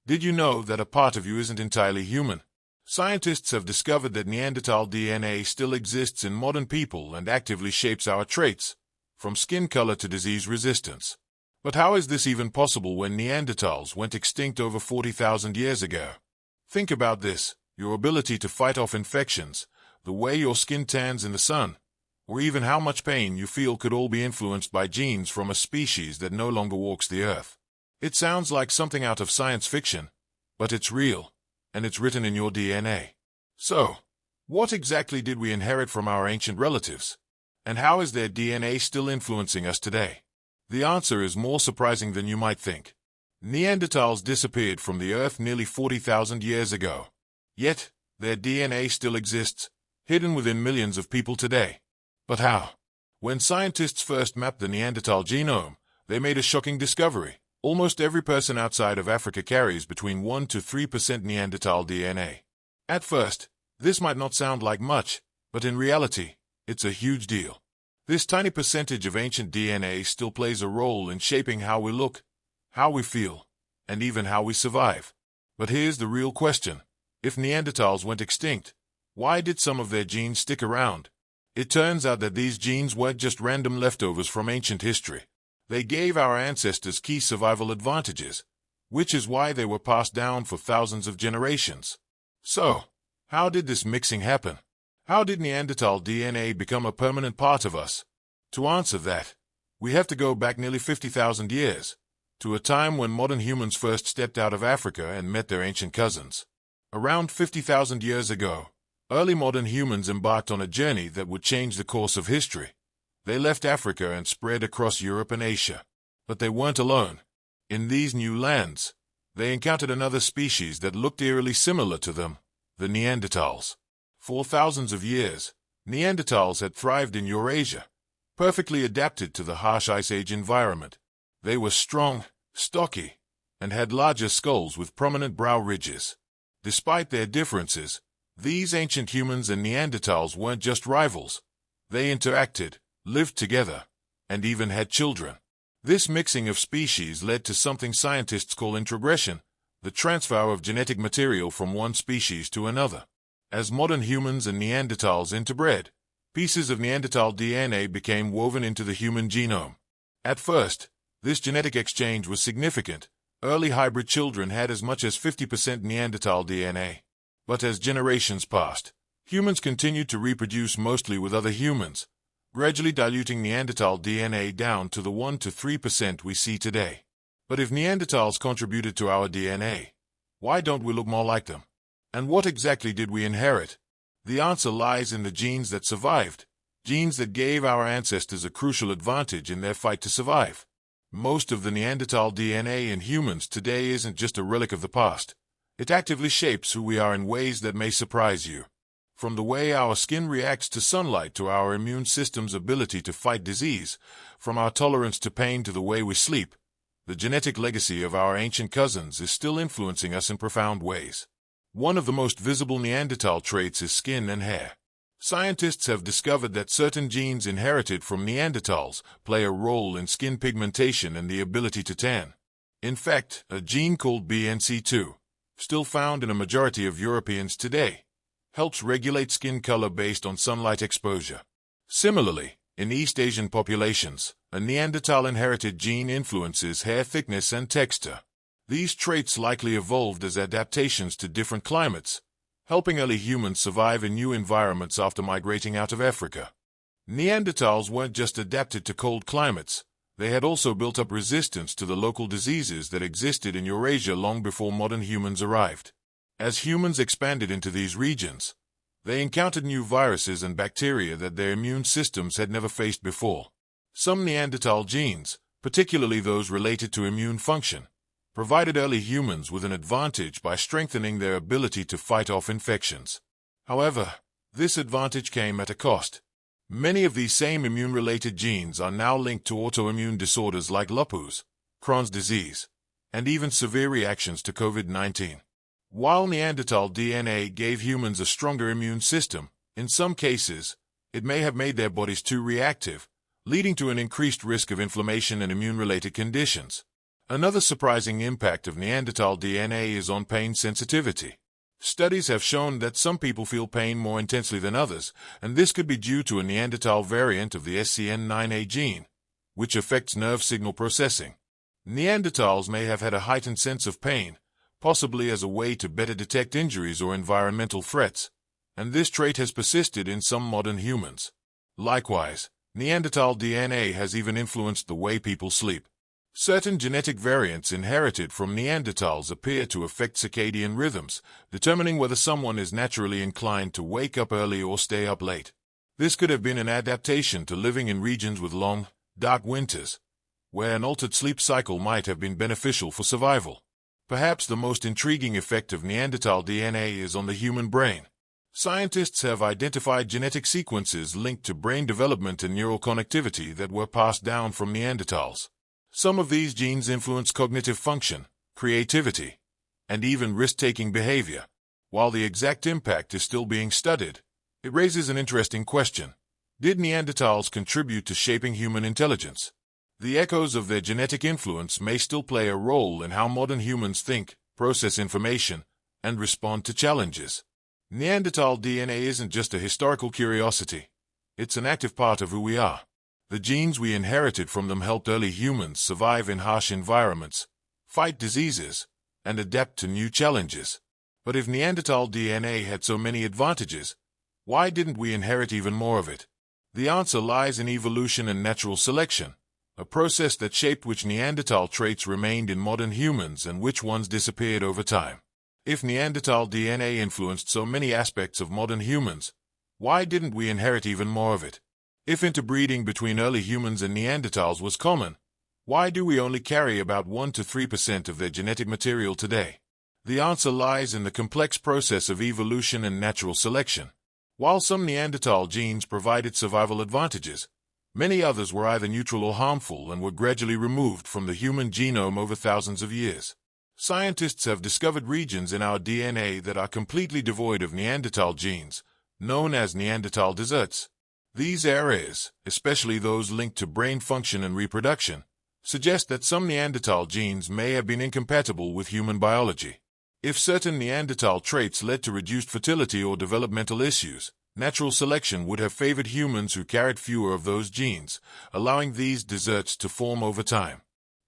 Did you know that a part of you isn't entirely human? Scientists have discovered that Neanderthal DNA still exists in modern people and actively shapes our traits, from skin color to disease resistance. But how is this even possible when Neanderthals went extinct over 40,000 years ago? Think about this: your ability to fight off infections, the way your skin tans in the sun, or even how much pain you feel could all be influenced by genes from a species that no longer walks the earth. It sounds like something out of science fiction, but it's real, and it's written in your DNA. So, what exactly did we inherit from our ancient relatives? And how is their DNA still influencing us today? The answer is more surprising than you might think. Neanderthals disappeared from the earth nearly 40,000 years ago. Yet, their DNA still exists, hidden within millions of people today. But how? When scientists first mapped the Neanderthal genome, they made a shocking discovery. Almost every person outside of Africa carries between 1 to 3% Neanderthal DNA. At first, this might not sound like much, but in reality, it's a huge deal. This tiny percentage of ancient DNA still plays a role in shaping how we look, how we feel, and even how we survive. But here's the real question. If Neanderthals went extinct, why did some of their genes stick around? It turns out that these genes weren't just random leftovers from ancient history. They gave our ancestors key survival advantages, which is why they were passed down for thousands of generations. So, how did this mixing happen? How did Neanderthal DNA become a permanent part of us? To answer that, we have to go back nearly 50,000 years, to a time when modern humans first stepped out of Africa and met their ancient cousins. Around 50,000 years ago, early modern humans embarked on a journey that would change the course of history. They left Africa and spread across Europe and Asia. But they weren't alone. In these new lands, they encountered another species that looked eerily similar to them, the Neanderthals. For thousands of years, Neanderthals had thrived in Eurasia, perfectly adapted to the harsh Ice Age environment. They were strong, stocky, and had larger skulls with prominent brow ridges. Despite their differences, these ancient humans and Neanderthals weren't just rivals. They interacted, lived together, and even had children. This mixing of species led to something scientists call introgression, the transfer of genetic material from one species to another. As modern humans and Neanderthals interbred, pieces of Neanderthal DNA became woven into the human genome. At first, this genetic exchange was significant. Early hybrid children had as much as 50% Neanderthal DNA. But as generations passed, humans continued to reproduce mostly with other humans, gradually diluting Neanderthal DNA down to the 1 to 3% we see today. But if Neanderthals contributed to our DNA, why don't we look more like them? And what exactly did we inherit? The answer lies in the genes that survived, genes that gave our ancestors a crucial advantage in their fight to survive. Most of the Neanderthal DNA in humans today isn't just a relic of the past. It actively shapes who we are in ways that may surprise you. From the way our skin reacts to sunlight to our immune system's ability to fight disease, from our tolerance to pain to the way we sleep, the genetic legacy of our ancient cousins is still influencing us in profound ways. One of the most visible Neanderthal traits is skin and hair. Scientists have discovered that certain genes inherited from Neanderthals play a role in skin pigmentation and the ability to tan. In fact, a gene called BNC2, still found in a majority of Europeans today, helps regulate skin color based on sunlight exposure. Similarly, in East Asian populations, a Neanderthal-inherited gene influences hair thickness and texture. These traits likely evolved as adaptations to different climates, helping early humans survive in new environments after migrating out of Africa. Neanderthals weren't just adapted to cold climates, they had also built up resistance to the local diseases that existed in Eurasia long before modern humans arrived. As humans expanded into these regions, they encountered new viruses and bacteria that their immune systems had never faced before. Some Neanderthal genes, particularly those related to immune function, provided early humans with an advantage by strengthening their ability to fight off infections. However, this advantage came at a cost. Many of these same immune-related genes are now linked to autoimmune disorders like lupus, Crohn's disease, and even severe reactions to COVID-19. While Neanderthal DNA gave humans a stronger immune system, in some cases, it may have made their bodies too reactive, leading to an increased risk of inflammation and immune-related conditions. Another surprising impact of Neanderthal DNA is on pain sensitivity. Studies have shown that some people feel pain more intensely than others, and this could be due to a Neanderthal variant of the SCN9A gene, which affects nerve signal processing. Neanderthals may have had a heightened sense of pain, possibly as a way to better detect injuries or environmental threats, and this trait has persisted in some modern humans. Likewise, Neanderthal DNA has even influenced the way people sleep. Certain genetic variants inherited from Neanderthals appear to affect circadian rhythms, determining whether someone is naturally inclined to wake up early or stay up late. This could have been an adaptation to living in regions with long, dark winters, where an altered sleep cycle might have been beneficial for survival. Perhaps the most intriguing effect of Neanderthal DNA is on the human brain. Scientists have identified genetic sequences linked to brain development and neural connectivity that were passed down from Neanderthals. Some of these genes influence cognitive function, creativity, and even risk-taking behavior. While the exact impact is still being studied, it raises an interesting question. Did Neanderthals contribute to shaping human intelligence? The echoes of their genetic influence may still play a role in how modern humans think, process information, and respond to challenges. Neanderthal DNA isn't just a historical curiosity. It's an active part of who we are. The genes we inherited from them helped early humans survive in harsh environments, fight diseases, and adapt to new challenges. But if Neanderthal DNA had so many advantages, why didn't we inherit even more of it? The answer lies in evolution and natural selection, a process that shaped which Neanderthal traits remained in modern humans and which ones disappeared over time. If Neanderthal DNA influenced so many aspects of modern humans, why didn't we inherit even more of it? If interbreeding between early humans and Neanderthals was common, why do we only carry about 1 to 3% of their genetic material today? The answer lies in the complex process of evolution and natural selection. While some Neanderthal genes provided survival advantages, many others were either neutral or harmful and were gradually removed from the human genome over thousands of years. Scientists have discovered regions in our DNA that are completely devoid of Neanderthal genes, known as Neanderthal deserts. These areas, especially those linked to brain function and reproduction, suggest that some Neanderthal genes may have been incompatible with human biology. If certain Neanderthal traits led to reduced fertility or developmental issues, natural selection would have favored humans who carried fewer of those genes, allowing these deserts to form over time.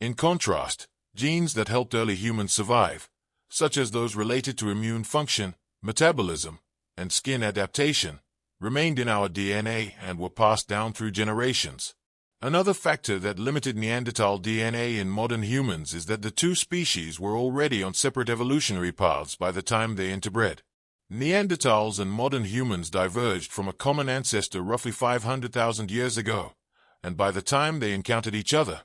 In contrast, genes that helped early humans survive, such as those related to immune function, metabolism, and skin adaptation, remained in our DNA and were passed down through generations. Another factor that limited Neanderthal DNA in modern humans is that the two species were already on separate evolutionary paths by the time they interbred. Neanderthals and modern humans diverged from a common ancestor roughly 500,000 years ago, and by the time they encountered each other,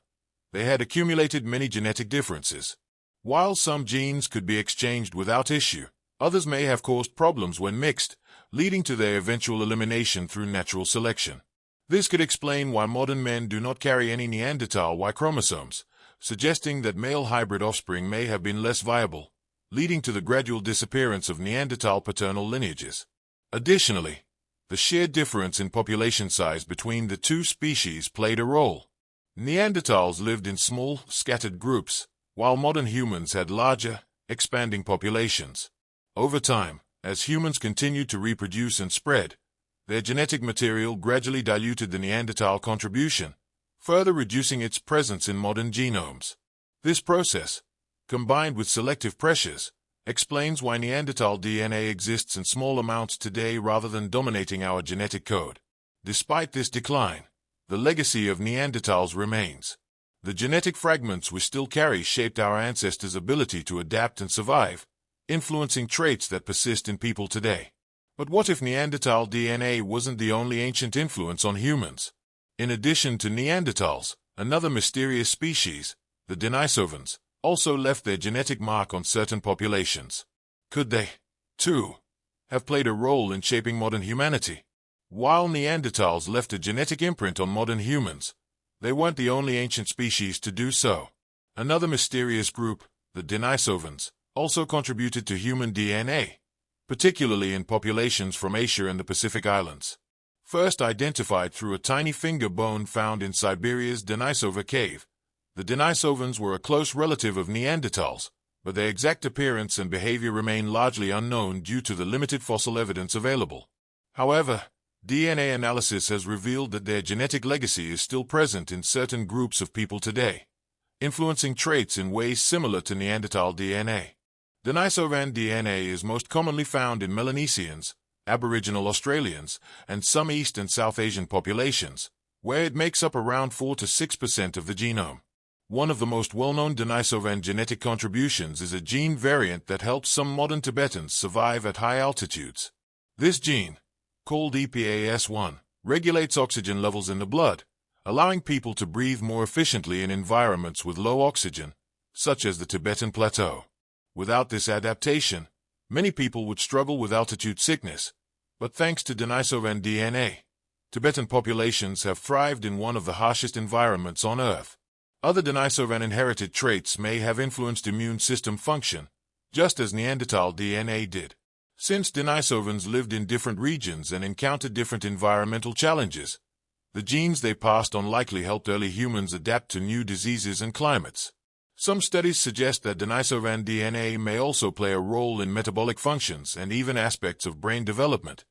they had accumulated many genetic differences. While some genes could be exchanged without issue, others may have caused problems when mixed, leading to their eventual elimination through natural selection. This could explain why modern men do not carry any Neanderthal Y chromosomes, suggesting that male hybrid offspring may have been less viable, leading to the gradual disappearance of Neanderthal paternal lineages. Additionally, the sheer difference in population size between the two species played a role. Neanderthals lived in small, scattered groups, while modern humans had larger, expanding populations. Over time, as humans continued to reproduce and spread, their genetic material gradually diluted the Neanderthal contribution, further reducing its presence in modern genomes. This process, combined with selective pressures, explains why Neanderthal DNA exists in small amounts today rather than dominating our genetic code. Despite this decline, the legacy of Neanderthals remains. The genetic fragments we still carry shaped our ancestors' ability to adapt and survive, influencing traits that persist in people today. But what if Neanderthal DNA wasn't the only ancient influence on humans? In addition to Neanderthals, another mysterious species, the Denisovans, also left their genetic mark on certain populations. Could they, too, have played a role in shaping modern humanity? While Neanderthals left a genetic imprint on modern humans, they weren't the only ancient species to do so. Another mysterious group, the Denisovans, also contributed to human DNA, particularly in populations from Asia and the Pacific Islands. First identified through a tiny finger bone found in Siberia's Denisova cave, The Denisovans were a close relative of Neanderthals, but their exact appearance and behavior remain largely unknown due to the limited fossil evidence available. However, DNA analysis has revealed that their genetic legacy is still present in certain groups of people today, influencing traits in ways similar to Neanderthal DNA. Denisovan DNA is most commonly found in Melanesians, Aboriginal Australians, and some East and South Asian populations, where it makes up around 4 to 6% of the genome. One of the most well-known Denisovan genetic contributions is a gene variant that helps some modern Tibetans survive at high altitudes. This gene, called EPAS1, regulates oxygen levels in the blood, allowing people to breathe more efficiently in environments with low oxygen, such as the Tibetan Plateau. Without this adaptation, many people would struggle with altitude sickness, but thanks to Denisovan DNA, Tibetan populations have thrived in one of the harshest environments on Earth. Other Denisovan inherited traits may have influenced immune system function, just as Neanderthal DNA did. Since Denisovans lived in different regions and encountered different environmental challenges, the genes they passed on likely helped early humans adapt to new diseases and climates. Some studies suggest that Denisovan DNA may also play a role in metabolic functions and even aspects of brain development,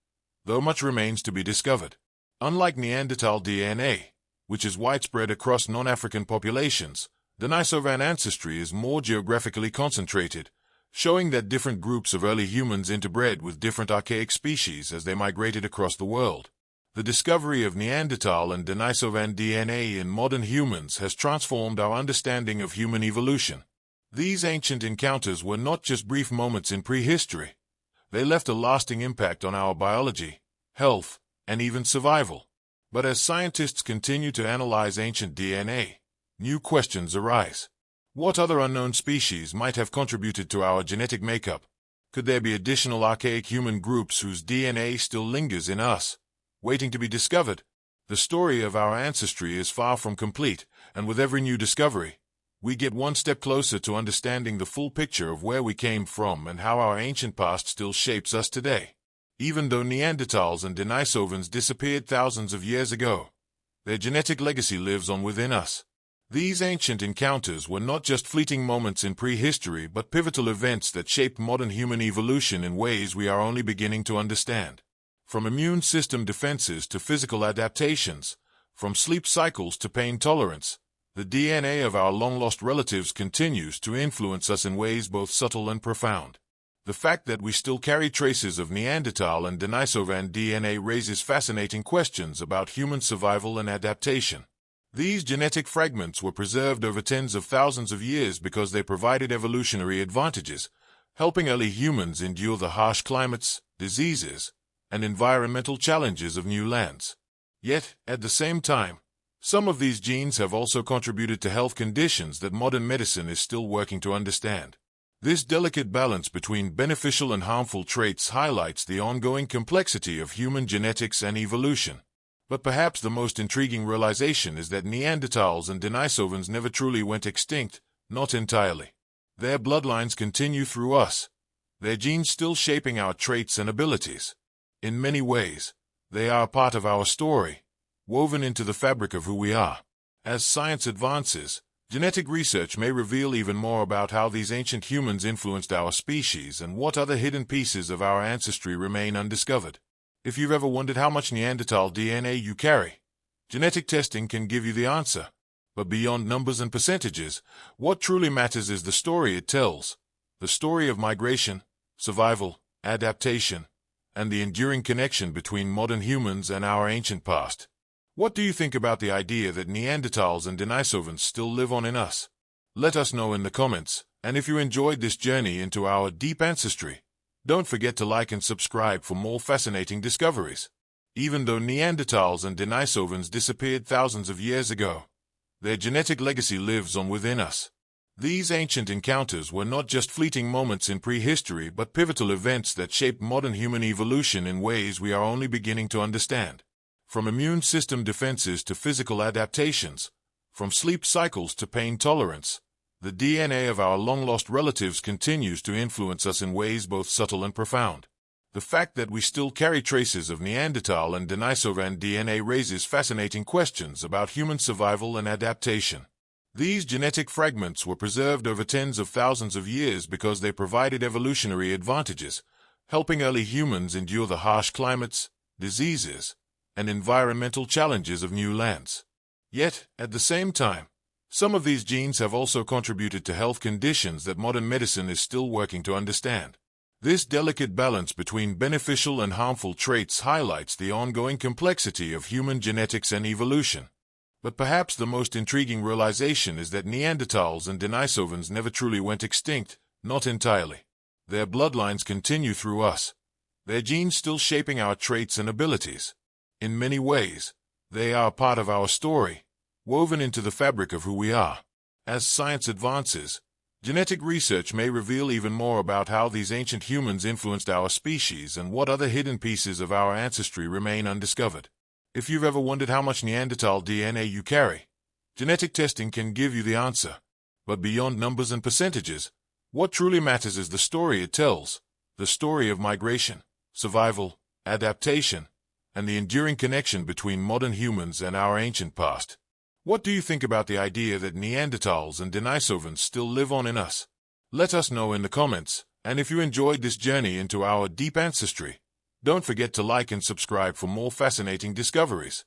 though much remains to be discovered. Unlike Neanderthal DNA, which is widespread across non-African populations, Denisovan ancestry is more geographically concentrated, showing that different groups of early humans interbred with different archaic species as they migrated across the world. The discovery of Neanderthal and Denisovan DNA in modern humans has transformed our understanding of human evolution. These ancient encounters were not just brief moments in prehistory. They left a lasting impact on our biology, health, and even survival. But as scientists continue to analyze ancient DNA, new questions arise. What other unknown species might have contributed to our genetic makeup? Could there be additional archaic human groups whose DNA still lingers in us, waiting to be discovered? The story of our ancestry is far from complete, and with every new discovery, we get one step closer to understanding the full picture of where we came from and how our ancient past still shapes us today. Even though Neanderthals and Denisovans disappeared thousands of years ago, their genetic legacy lives on within us. These ancient encounters were not just fleeting moments in prehistory but pivotal events that shaped modern human evolution in ways we are only beginning to understand. From immune system defenses to physical adaptations, from sleep cycles to pain tolerance, the DNA of our long-lost relatives continues to influence us in ways both subtle and profound. The fact that we still carry traces of Neanderthal and Denisovan DNA raises fascinating questions about human survival and adaptation. These genetic fragments were preserved over tens of thousands of years because they provided evolutionary advantages, helping early humans endure the harsh climates, diseases, and environmental challenges of new lands. Yet, at the same time, some of these genes have also contributed to health conditions that modern medicine is still working to understand. This delicate balance between beneficial and harmful traits highlights the ongoing complexity of human genetics and evolution. But perhaps the most intriguing realization is that Neanderthals and Denisovans never truly went extinct, not entirely. Their bloodlines continue through us, their genes still shaping our traits and abilities. In many ways, they are a part of our story, woven into the fabric of who we are. As science advances, genetic research may reveal even more about how these ancient humans influenced our species and what other hidden pieces of our ancestry remain undiscovered. If you've ever wondered how much Neanderthal DNA you carry, genetic testing can give you the answer. But beyond numbers and percentages, what truly matters is the story it tells. The story of migration, survival, adaptation, and the enduring connection between modern humans and our ancient past. What do you think about the idea that Neanderthals and Denisovans still live on in us? Let us know in the comments, and if you enjoyed this journey into our deep ancestry, don't forget to like and subscribe for more fascinating discoveries. Even though Neanderthals and Denisovans disappeared thousands of years ago, their genetic legacy lives on within us. These ancient encounters were not just fleeting moments in prehistory but pivotal events that shaped modern human evolution in ways we are only beginning to understand. From immune system defenses to physical adaptations, from sleep cycles to pain tolerance, the DNA of our long-lost relatives continues to influence us in ways both subtle and profound. The fact that we still carry traces of Neanderthal and Denisovan DNA raises fascinating questions about human survival and adaptation. These genetic fragments were preserved over tens of thousands of years because they provided evolutionary advantages, helping early humans endure the harsh climates, diseases, and environmental challenges of new lands. Yet, at the same time, some of these genes have also contributed to health conditions that modern medicine is still working to understand. This delicate balance between beneficial and harmful traits highlights the ongoing complexity of human genetics and evolution. But perhaps the most intriguing realization is that Neanderthals and Denisovans never truly went extinct, not entirely. Their bloodlines continue through us, their genes still shaping our traits and abilities. In many ways, they are part of our story, woven into the fabric of who we are. As science advances, genetic research may reveal even more about how these ancient humans influenced our species and what other hidden pieces of our ancestry remain undiscovered. If you've ever wondered how much Neanderthal DNA you carry, genetic testing can give you the answer. But beyond numbers and percentages, what truly matters is the story it tells, the story of migration, survival, adaptation, and the enduring connection between modern humans and our ancient past. What do you think about the idea that Neanderthals and Denisovans still live on in us? Let us know in the comments, and if you enjoyed this journey into our deep ancestry, don't forget to like and subscribe for more fascinating discoveries.